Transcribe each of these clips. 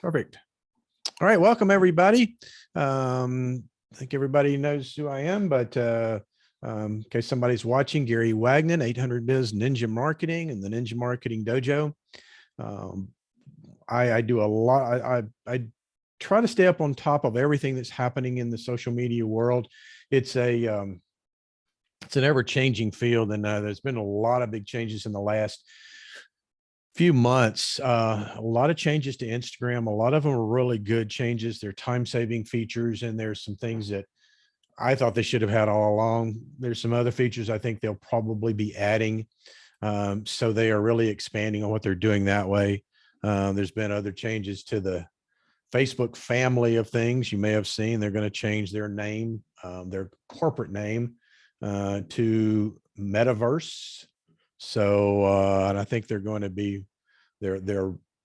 Perfect. All right, welcome everybody. I think everybody knows who I am, but in case somebody's watching, Gary Wagner, 800 Biz Ninja Marketing and the Ninja Marketing Dojo. I do a lot. I try to stay up on top of everything that's happening in the social media world. It's an ever-changing field, and there's been a lot of big changes in the last few months. A lot of changes to Instagram. A lot of them are really good changes. They're time-saving features, and there's some things that I thought they should have had all along. There's some other features I think they'll probably be adding. So they are really expanding on what they're doing that way. There's been other changes to the Facebook family of things. You may have seen they're going to change their name, their corporate name, to Metaverse. So, and I think they're going to be their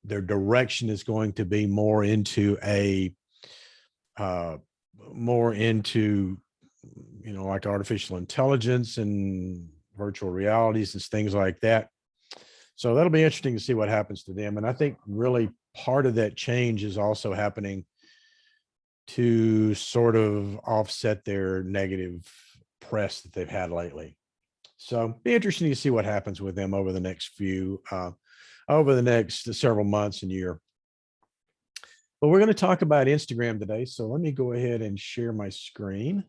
direction is going to be more into like artificial intelligence and virtual realities and things like that. So that'll be interesting to see what happens to them. And I think really part of that change is also happening to sort of offset their negative press that they've had lately. So be interesting to see what happens with them over the next several months and year. But we're going to talk about Instagram today. So let me go ahead and share my screen.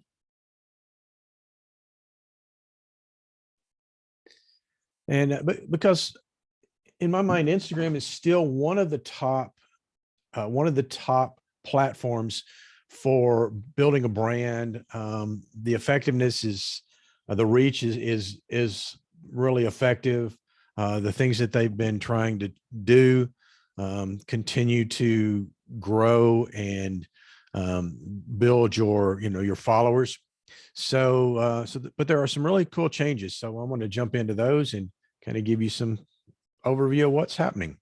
And because in my mind, Instagram is still one of the top platforms for building a brand. The effectiveness is, the reach is really effective. The things that they've been trying to do continue to grow and build your followers. But there are some really cool changes. So I want to jump into those and kind of give you some overview of what's happening.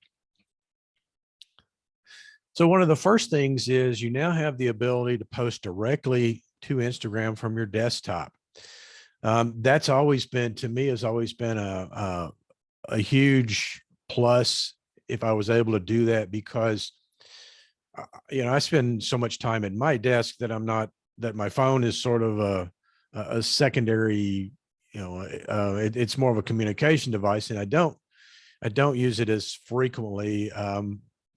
So one of the first things is you now have the ability to post directly to Instagram from your desktop. That's always been, to me, has always been a huge plus if I was able to do that, because I spend so much time at my desk that my phone is sort of a secondary, it's more of a communication device, and I don't use it as frequently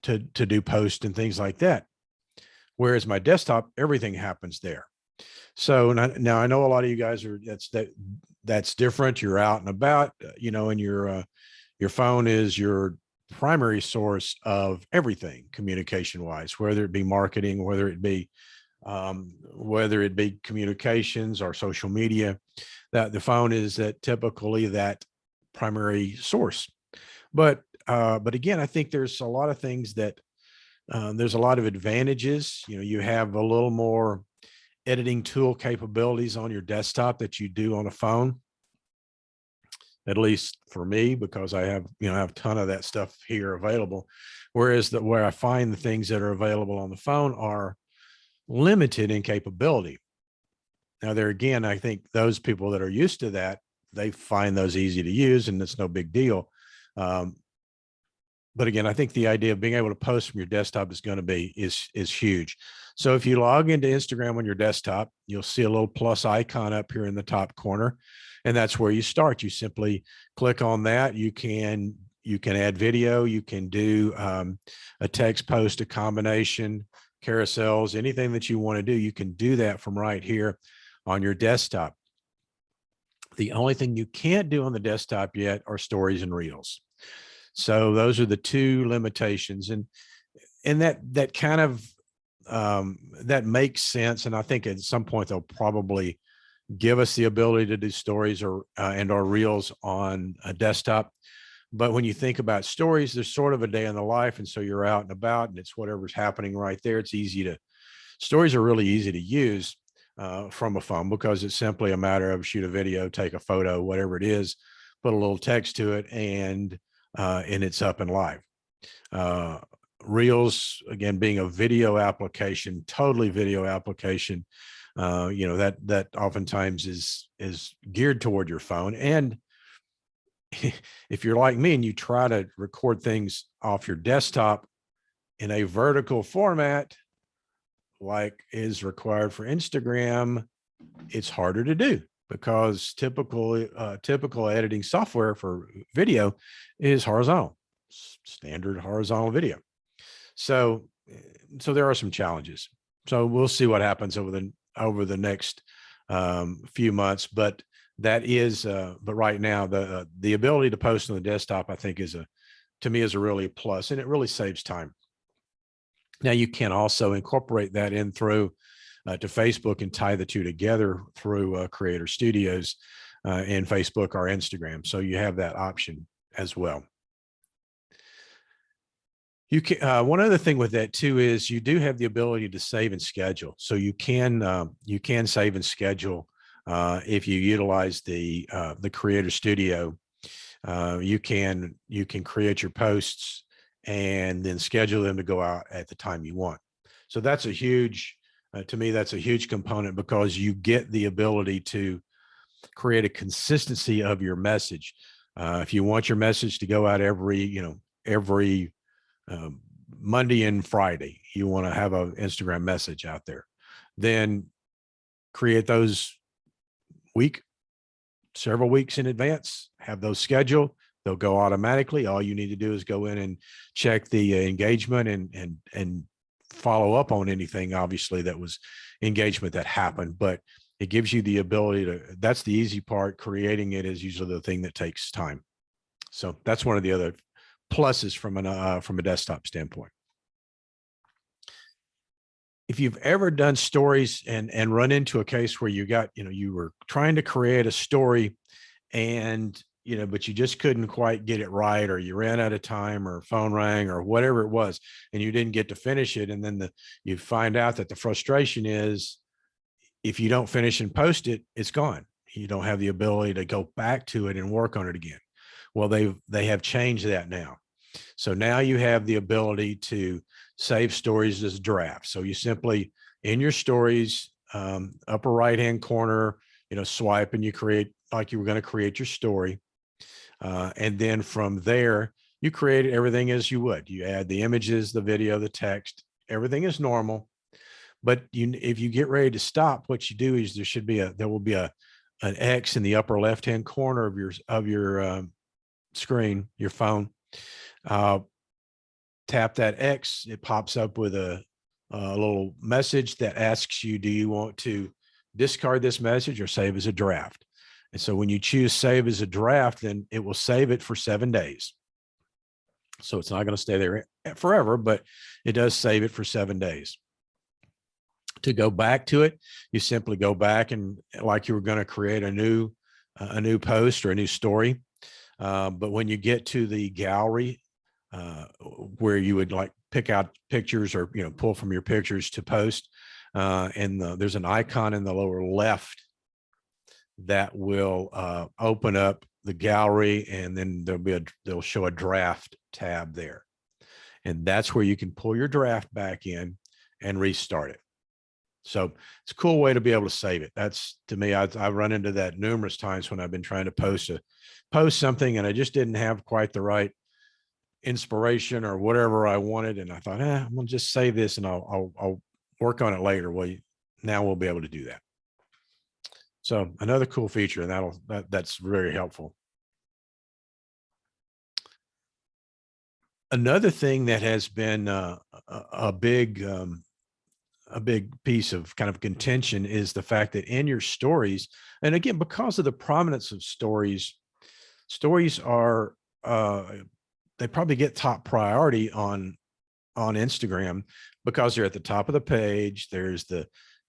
to do posts and things like that. Whereas my desktop, everything happens there. So now I know a lot of you guys that's different. You're out and about, and your phone is your primary source of everything communication wise, whether it be marketing, whether it be communications or social media. That the phone is typically that primary source. But again, I think there's a lot of things that there's a lot of advantages. You have a little more editing tool capabilities on your desktop that you do on a phone, at least for me, because I have a ton of that stuff here available. Whereas where I find the things that are available on the phone are limited in capability. Now there again, I think those people that are used to that, they find those easy to use and it's no big deal. But again, I think the idea of being able to post from your desktop is huge. So if you log into Instagram on your desktop, you'll see a little plus icon up here in the top corner, and that's where you start. You simply click on that. You can add video. You can do a text post, a combination, carousels, anything that you want to do. You can do that from right here on your desktop. The only thing you can't do on the desktop yet are stories and reels. So those are the two limitations, and that kind of that makes sense. And I think at some point they'll probably give us the ability to do stories or reels on a desktop. But when you think about stories, there's sort of a day in the life, and so you're out and about, and it's whatever's happening right there. Stories are really easy to use from a phone, because it's simply a matter of shoot a video, take a photo, whatever it is, put a little text to it, and it's up and live. Reels, again, being a video application, totally video application, that oftentimes is geared toward your phone. And if you're like me and you try to record things off your desktop in a vertical format, like is required for Instagram, it's harder to do because typical editing software for video is horizontal, standard horizontal video. So there are some challenges. So we'll see what happens over the next few months, but that is, but right now the ability to post on the desktop, I think to me is a really plus, and it really saves time. Now you can also incorporate that in through to Facebook and tie the two together through Creator Studios in Facebook or Instagram. So you have that option as well. You can, one other thing with that too is you do have the ability to save and schedule. So you can save and schedule if you utilize the Creator Studio. You can create your posts and then schedule them to go out at the time you want. So that's a huge, to me, that's a huge component because you get the ability to create a consistency of your message. If you want your message to go out every Monday and Friday, you want to have an Instagram message out there, then create those several weeks in advance, have those scheduled. They'll go automatically. All you need to do is go in and check the engagement and follow up on anything, obviously, that was engagement that happened, but it gives you the ability to, that's the easy part. Creating it is usually the thing that takes time. So that's one of the other pluses from a desktop standpoint. If you've ever done stories and run into a case where you were trying to create a story and, but you just couldn't quite get it right, or you ran out of time, or phone rang, or whatever it was, and you didn't get to finish it. And then you find out that the frustration is if you don't finish and post it, it's gone. You don't have the ability to go back to it and work on it again. Well, they have changed that now. So now you have the ability to save stories as drafts. So you simply, in your stories, upper right-hand corner, swipe, and you create like you were going to create your story. And then from there, you create everything as you would. You add the images, the video, the text, everything is normal. But if you get ready to stop, what you do is there will be an X in the upper left-hand corner of your screen, your phone. Tap that X, it pops up with a little message that asks you, do you want to discard this message or save as a draft? And so when you choose save as a draft, then it will save it for 7 days. So it's not going to stay there forever, but it does save it for 7 days. To go back to it, you simply go back and like you were going to create a new post or a new story. But when you get to the gallery, where you would like pick out pictures or pull from your pictures to post, and there's an icon in the lower left that will open up the gallery, and then they'll show a draft tab there, and that's where you can pull your draft back in and restart it. So it's a cool way to be able to save it. That's, to me, I've run into that numerous times when I've been trying to post something and I just didn't have quite the right inspiration or whatever I wanted. And I thought, I'm gonna just save this and I'll work on it later. Well, now we'll be able to do that. So another cool feature, and that's very helpful. Another thing that has been a big piece of kind of contention is the fact that in your stories, and again, because of the prominence of stories are, they probably get top priority on Instagram because they're at the top of the page. There's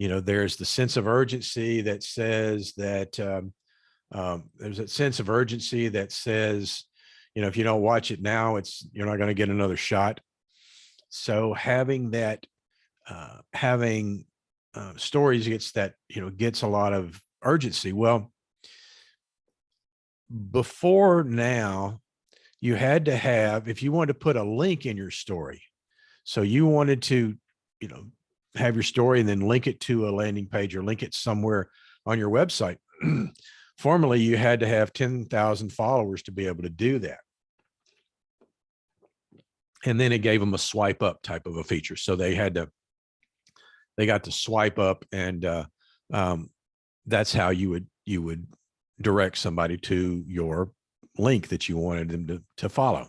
there's the sense of urgency that says that, there's a sense of urgency that says, if you don't watch it now, you're not going to get another shot. So having that, stories gets a lot of urgency. Well, before now, you had to have, if you wanted to put a link in your story, so you wanted to, have your story and then link it to a landing page or link it somewhere on your website. Formerly, you had to have 10,000 followers to be able to do that. And then it gave them a swipe up type of a feature. So they got to swipe up, and that's how you would direct somebody to your link that you wanted them to follow.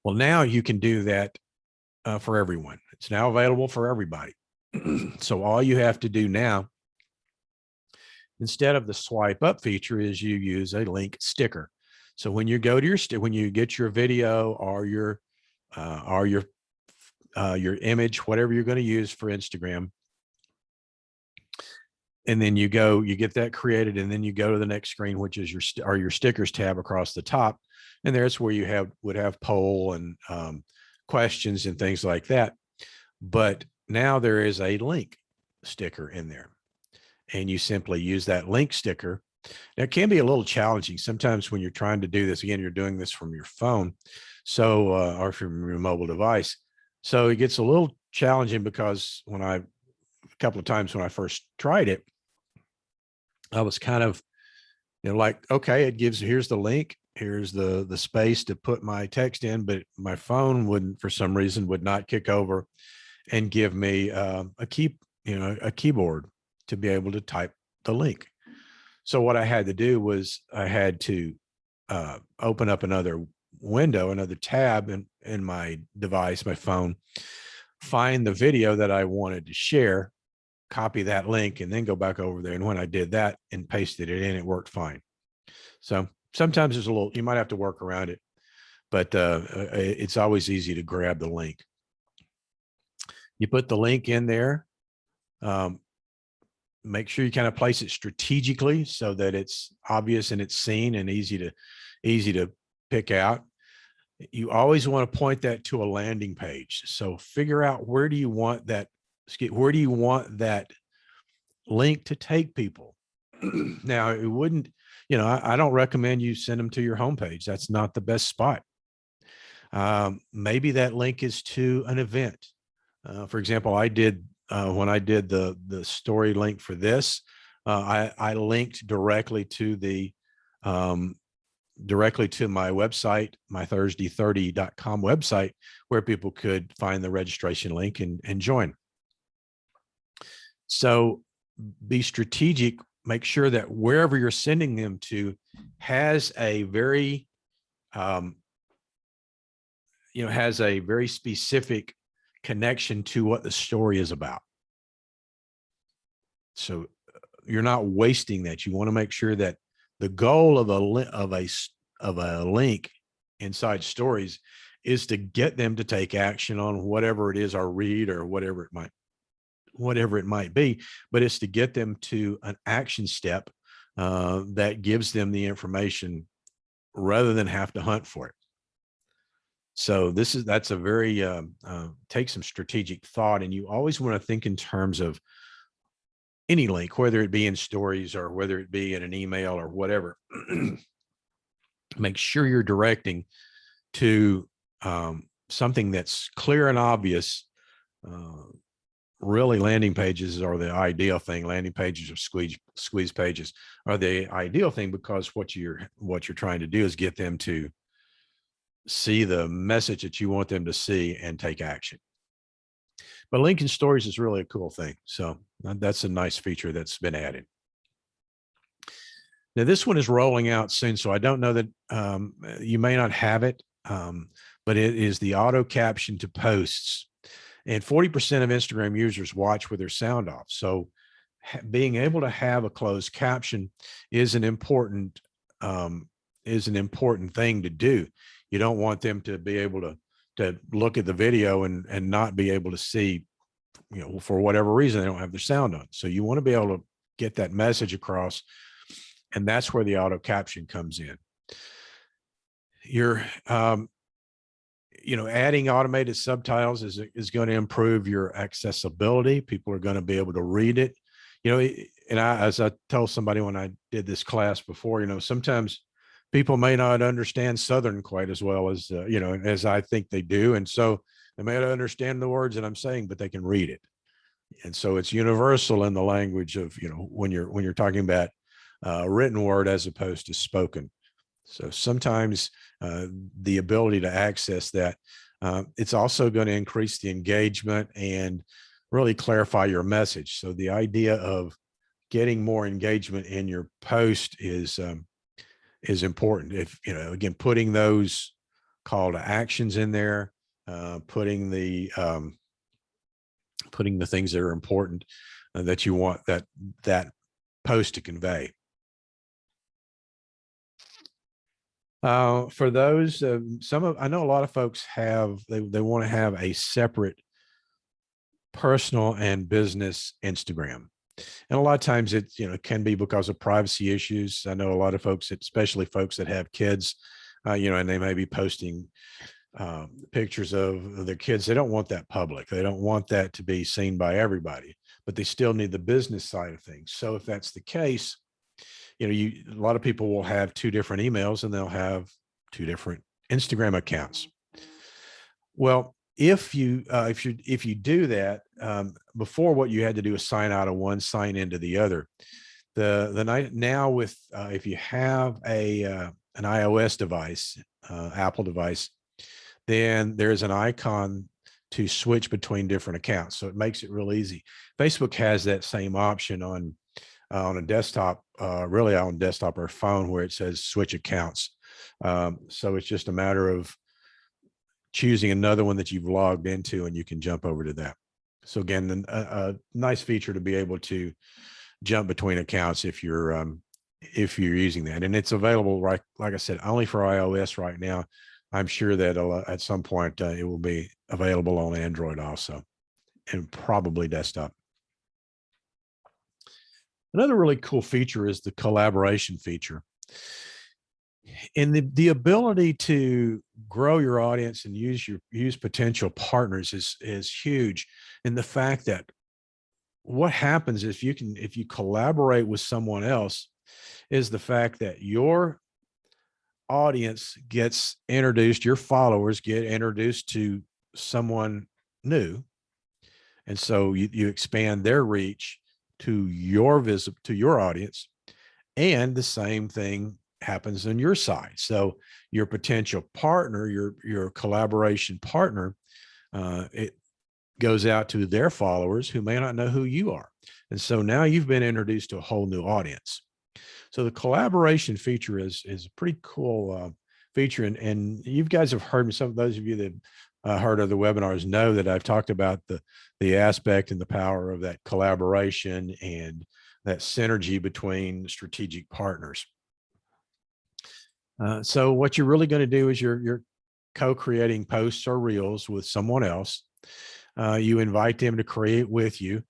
Well, now you can do that for everyone. It's now available for everybody. So all you have to do now, instead of the swipe up feature, is you use a link sticker. So when you go to when you get your video or your image, whatever you're going to use for Instagram, and then you get that created, and then you go to the next screen, which is your stickers tab across the top, and there's where you would have poll and questions and things like that. But now there is a link sticker in there, and you simply use that link sticker. Now, it can be a little challenging sometimes when you're trying to do this. Again, you're doing this from your phone, so or from your mobile device. So it gets a little challenging because a couple of times when I first tried it, I was kind of, like, okay, here's the link, here's the space to put my text in, but my phone for some reason would not kick over and give me a keyboard to be able to type the link. So what I had to do was I had to open up another window, another tab in my device, my phone, find the video that I wanted to share, copy that link, and then go back over there. And when I did that and pasted it in, it worked fine. So sometimes you might have to work around it, but it's always easy to grab the link. You put the link in there. Make sure you kind of place it strategically so that it's obvious and it's seen and easy to pick out. You always want to point that to a landing page. So figure out where do you want that link to take people. Now, it wouldn't, I don't recommend you send them to your homepage. That's not the best spot. Maybe that link is to an event. For example, I did when I did the story link for this, I linked directly to my website, my Thursday30.com website, where people could find the registration link and join. So be strategic. Make sure that wherever you're sending them to has a very, has a very specific connection to what the story is about. So you're not wasting that. You want to make sure that the goal of a link inside stories is to get them to take action on whatever it is, or read, or whatever it might be, but it's to get them to an action step that gives them the information rather than have to hunt for it. So that's a very, take some strategic thought, and you always want to think in terms of any link, whether it be in stories or whether it be in an email or whatever. Make sure you're directing to something that's clear and obvious. Really, landing pages are the ideal thing. Landing pages or squeeze pages are the ideal thing, because what you're trying to do is get them to see the message that you want them to see and take action. But linking stories is really a cool thing. So that's a nice feature that's been added. Now, this one is rolling out soon, so I don't know that you may not have it, but it is the auto caption to posts. And 40% of Instagram users watch with their sound off. So being able to have a closed caption is an important thing to do. You don't want them to be able to look at the video and not be able to see, for whatever reason, they don't have their sound on. So you want to be able to get that message across, and that's where the auto caption comes in. You're, adding automated subtitles is going to improve your accessibility. People are going to be able to read it. And as I told somebody when I did this class before, sometimes people may not understand Southern quite as well as, as I think they do. And so they may not understand the words that I'm saying, but they can read it. And so it's universal in the language of, when you're talking about written word as opposed to spoken. So sometimes the ability to access that, it's also going to increase the engagement and really clarify your message. So the idea of getting more engagement in your post is important. If, you know, again, putting those call to actions in there, putting the things that are important that you want that post to convey. For those, I know a lot of folks they want to have a separate personal and business Instagram. And a lot of times it, you know, can be because of privacy issues. I know a lot of folks, especially folks that have kids, you know, and they may be posting pictures of their kids. They don't want that public. They don't want that to be seen by everybody, but they still need the business side of things. So if that's the case, you know, a lot of people will have two different emails and they'll have two different Instagram accounts. Well, if you do that, before, what you had to do is sign out of one, sign into the other. Now with if you have an iOS device, Apple device, then there's an icon to switch between different accounts. So it makes it real easy. Facebook has that same option on a desktop, really on desktop or phone, where it says switch accounts. So it's just a matter of choosing another one that you've logged into, and you can jump over to that. So again, a nice feature to be able to jump between accounts if you're using that. And it's available, right, like I said, only for iOS right now. I'm sure that at some point it will be available on Android also, and probably desktop. Another really cool feature is the collaboration feature. And the ability to grow your audience and use potential partners is huge. And the fact that what happens if you collaborate with someone else is the fact that your audience gets introduced, your followers get introduced to someone new. And so you expand their reach to your audience, and the same thing happens on your side. So your potential partner, your collaboration partner, it goes out to their followers who may not know who you are. And so now you've been introduced to a whole new audience. So the collaboration feature is a pretty cool feature. And you guys have heard me, some of those of you that heard other webinars know that I've talked about the aspect and the power of that collaboration and that synergy between strategic partners. So what you're really going to do is you're co-creating posts or reels with someone else. You invite them to create with you.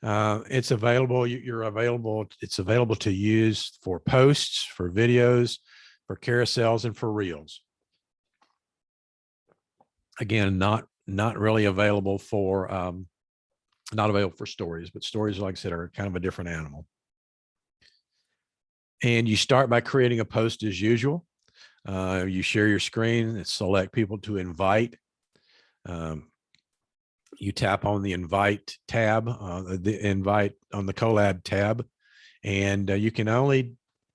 It's available. It's available to use for posts, for videos, for carousels, and for reels. Again, not really available for not available for stories, but stories, like I said, are kind of a different animal. And you start by creating a post as usual. You share your screen and select people to invite. You tap on the invite tab, the invite on the collab tab, and you can only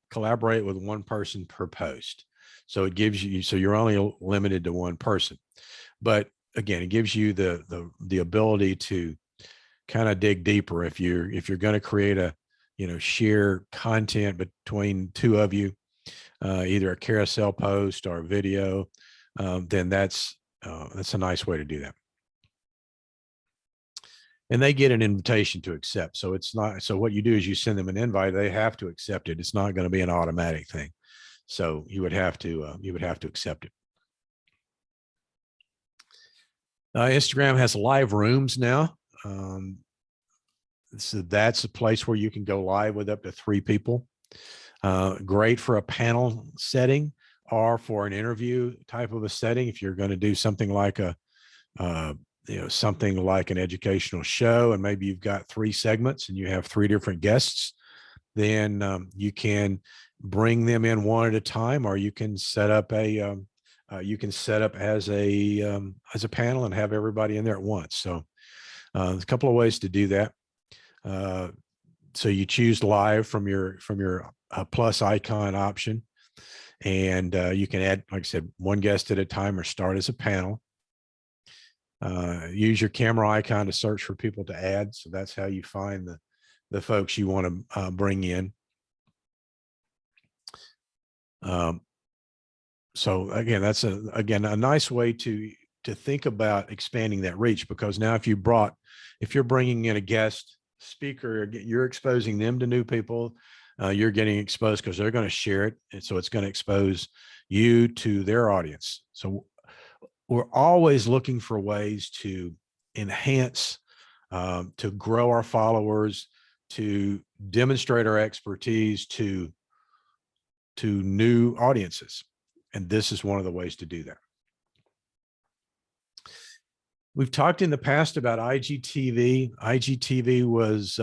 collaborate with one person per post. So it gives you, so you're only limited to one person. But again, it gives you the ability to kind of dig deeper. If you're going to create a, share content between two of you, either a carousel post or a video, then that's a nice way to do that. And they get an invitation to accept. So it's not, so what you do is you send them an invite, they have to accept it. It's not going to be an automatic thing. So you would have to accept it. Instagram has live rooms now. So that's a place where you can go live with up to 3 people. Great for a panel setting or for an interview type of a setting. If you're going to do something like something like an educational show, and maybe you've got 3 segments and you have 3 different guests, then you can bring them in one at a time, or you can set up as a panel and have everybody in there at once. So there's a couple of ways to do that. So you choose live from your plus icon option. And you can add, like I said, one guest at a time or start as a panel. Use your camera icon to search for people to add. So that's how you find the folks you want to bring in. So again, that's a nice way to think about expanding that reach, because now if you're bringing in a guest speaker, you're exposing them to new people. You're getting exposed because they're going to share it. And so it's going to expose you to their audience. So we're always looking for ways to enhance, to grow our followers, to demonstrate our expertise to new audiences. And this is one of the ways to do that. We've talked in the past about IGTV. IGTV was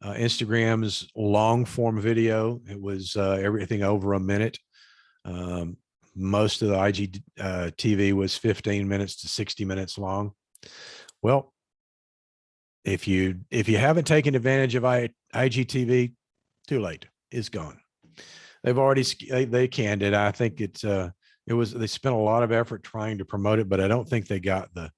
Instagram's long form video. It was everything over a minute. Most of the IGTV was 15 minutes to 60 minutes long. Well, if you haven't taken advantage of IGTV, too late. It's gone. They've already they canned it. I think they spent a lot of effort trying to promote it, but I don't think they got the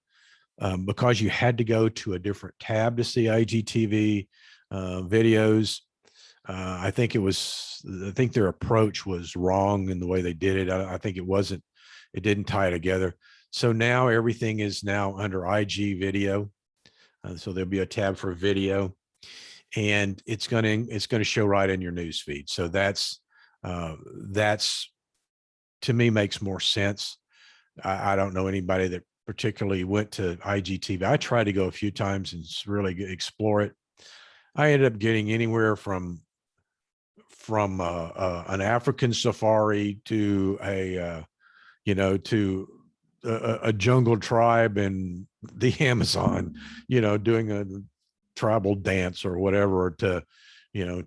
because you had to go to a different tab to see IGTV videos. I think their approach was wrong in the way they did it. I think it didn't tie together. So now everything is now under IG video. So there'll be a tab for video, and it's going to show right in your news feed. So that's to me makes more sense. I don't know anybody that particularly went to IGTV. I tried to go a few times and really explore it. I ended up getting anywhere from an African safari to a jungle tribe in the Amazon, doing a tribal dance or whatever, to a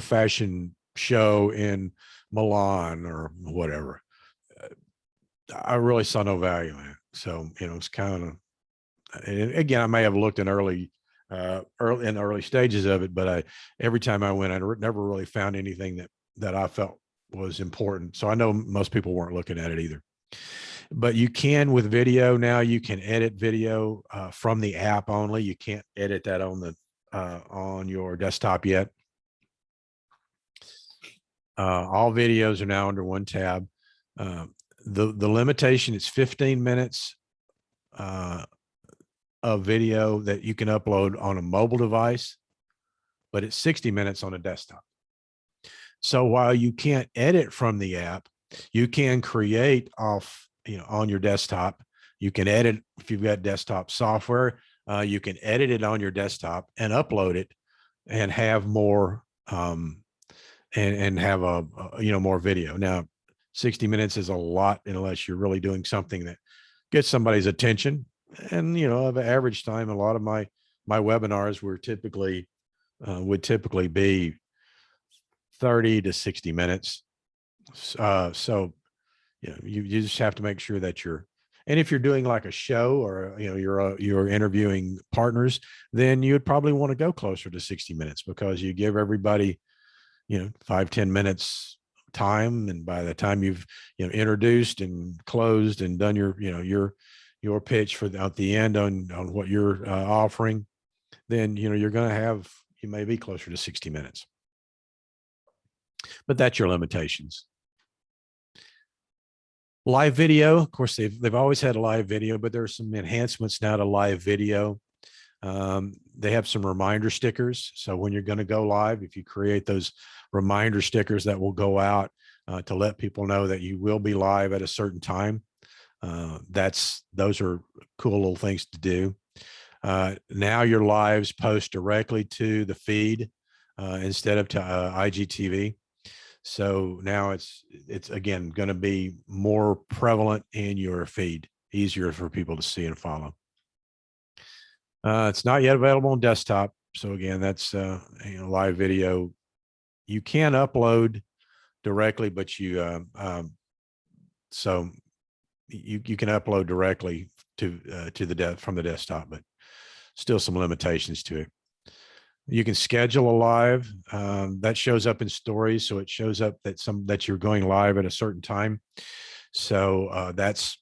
fashion show in Milan or whatever. I really saw no value in it. So, it's kind of, and again, I may have looked in early stages of it, but every time I went, I never really found anything that I felt was important. So I know most people weren't looking at it either. But you can, with video now, you can edit video from the app only. You can't edit that on your desktop yet. All videos are now under one tab. The limitation is 15 minutes of video that you can upload on a mobile device, but it's 60 minutes on a desktop. So while you can't edit from the app, you can create on your desktop. You can edit if you've got desktop software. You can edit it on your desktop and upload it, and have more and have more video. Now, 60 minutes is a lot unless you're really doing something that gets somebody's attention. And of average time, a lot of my webinars would typically be 30 to 60 minutes. So you just have to make sure that and if you're doing like a show, or you're interviewing partners, then you would probably want to go closer to 60 minutes, because you give everybody 5-10 minutes time, and by the time you've introduced and closed and done your pitch at the end on what you're offering, then you may be closer to 60 minutes. But that's your limitations. Live video, of course, they've always had a live video, but there are some enhancements now to live video. They have some reminder stickers. So when you're going to go live, if you create those reminder stickers that will go out to let people know that you will be live at a certain time, those are cool little things to do. Now your lives post directly to the feed instead of to IGTV. So now it's again going to be more prevalent in your feed, easier for people to see and follow. It's not yet available on desktop. So again, that's live video. You can upload directly, but you can upload directly from the desktop, but still some limitations to it. You can schedule a live that shows up in stories. So it shows up that you're going live at a certain time. So that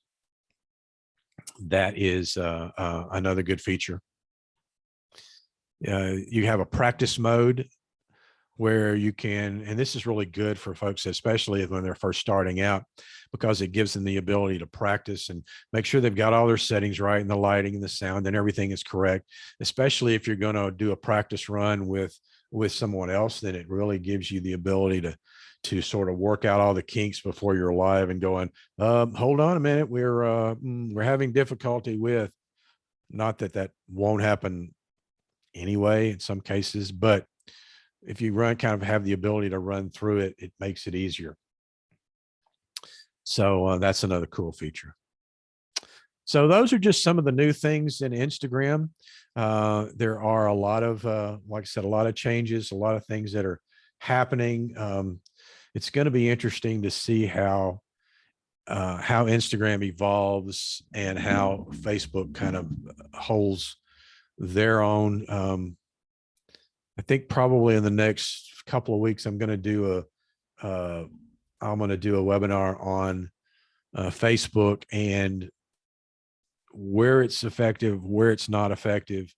is another good feature. You have a practice mode where you can, and this is really good for folks, especially when they're first starting out, because it gives them the ability to practice and make sure they've got all their settings right and the lighting and the sound and everything is correct, especially if you're going to do a practice run with someone else. Then it really gives you the ability to sort of work out all the kinks before you're live and going, hold on a minute, we're having difficulty with, not that won't happen anyway in some cases, but if you kind of have the ability to run through it, it makes it easier. So that's another cool feature. So those are just some of the new things in Instagram. There are a lot of, like I said, a lot of changes, a lot of things that are happening. It's going to be interesting to see how Instagram evolves and how Facebook kind of holds their own. I think probably in the next couple of weeks, I'm going to do a webinar on Facebook and where it's effective, where it's not effective,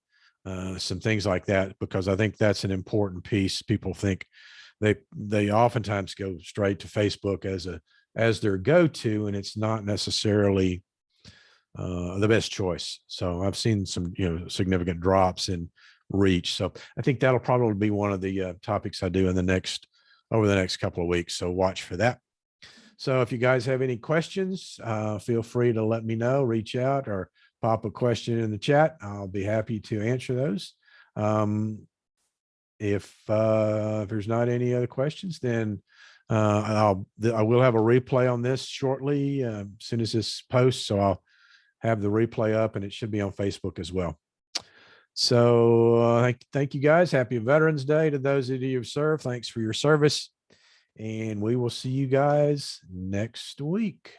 some things like that, because I think that's an important piece. People think they oftentimes go straight to Facebook as their go-to, and it's not necessarily the best choice. So I've seen some significant drops in reach. So I think that'll probably be one of the topics I do over the next couple of weeks. So watch for that. So if you guys have any questions, feel free to let me know, reach out or pop a question in the chat. I'll be happy to answer those. If there's not any other questions, then I will have a replay on this shortly as soon as this posts. So I'll have the replay up and it should be on Facebook as well. So thank you guys. Happy Veterans Day to those of you who've served. Thanks for your service. And we will see you guys next week.